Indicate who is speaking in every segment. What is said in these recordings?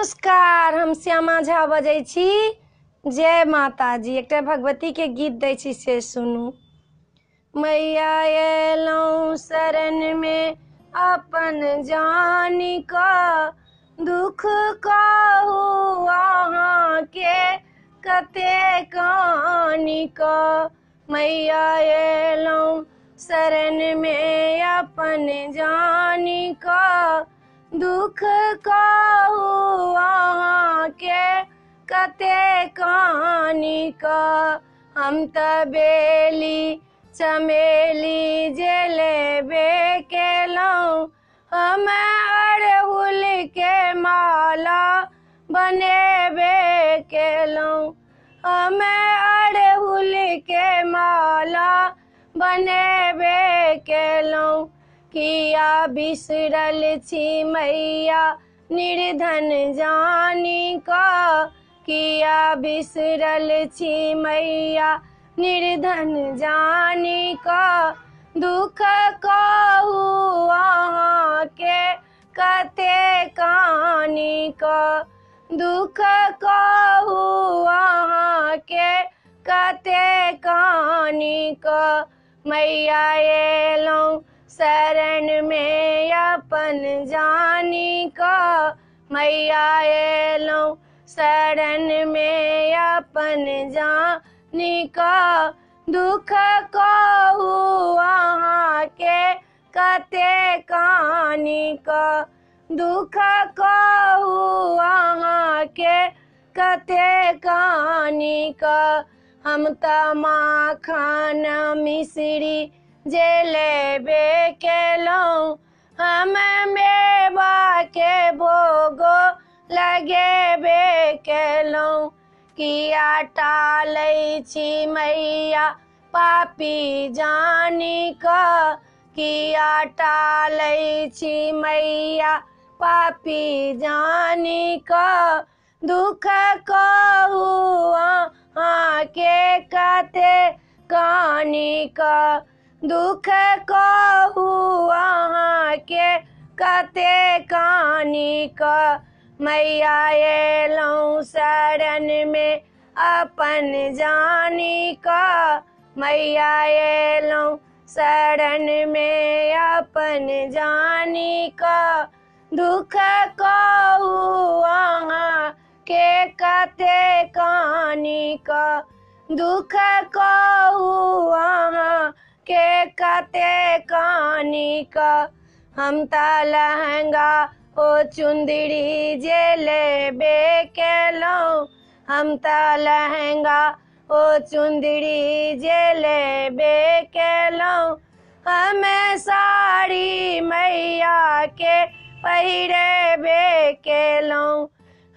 Speaker 1: नमस्कार, हम श्यामा झा बजै छी। जय माता जी। एक भगवती के गीत दै छी से सुनू। मैया एलौं शरण में अपन जानी का, दुख कहू अहाँ के कते कानी का। मैया एलौं शरण में अपन जानी का, दुख कहू अहाँ के कते कानी का। हम त बेली चमेली जे लेबे केलौं, हम अड़हुल के माला बनेबे केलौं। हम अड़हुल के माला बनेबे केलौं। किया बिसरल छी मैया निर्धन जानी का, किया बिसरल छी मैया निर्धन जानी का। दुख कहू अहाँ के कते कानी का, दुख कहू अहाँ के कते कानी का। मैया एलौं शरण में अपन जानी का, मैया एलौं शरण में अपन जानी का। दुख कहू अहाँ के कते कानी का, दुख कहू अहाँ के कते कानी का। हम त माखन मिश्री जे लेबे केलौं, हम मेवा के भोगो लगेबे केलौं। किया टालै छी मैया पापी जानी का, किया टालै छी मैया पापी जानी का। दुख कहू अहाँ के कते कानी का, दुख कहू अहाँ के कते कानी का। मैया एलौं शरण में अपन जानी का, मैया एलौं शरण में अपन जानी का। दुख कहू अहाँ के कते कानी का, दुख कहू अहाँ के कते कानी का। हम त लहंगा ओ चुंदड़ी जे लेबे केलौं, हम त लहंगा ओ चुंदड़ी जे लेबे केलौं। हम साड़ी मैया के पहिरेबे केलौं,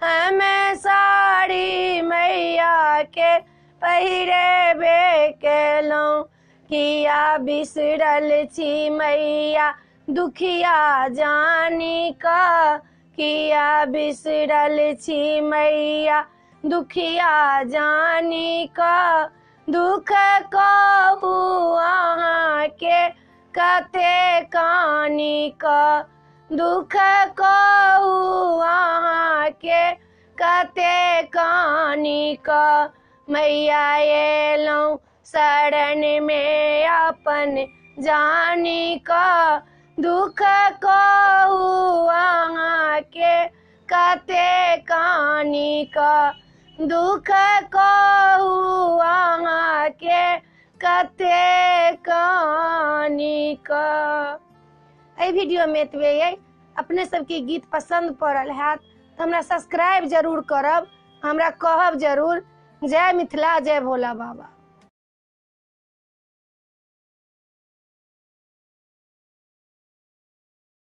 Speaker 1: हम साड़ी मैया के पहिरेबे केलौं। किया बिसरल छी मैया दुखिया जानी का, किया बिसरल छी मैया दुखिया जानी का। दुख कहू अहाँ के कते कानी का, दुख कहू अहाँ के कते कानी का। मैया एलौं शरण में अपन जानी का, दुख कहू अहाँ के कते कानी का, दुख कहू अहाँ के कते कानी का। एहि वीडियो में एतबे अइ। अपने सबके गीत पसंद पड़ल हैत तो हमरा सब्सक्राइब जरूर करब, हमरा कहब जरूर। जय मिथिला, जय भोला बाबा।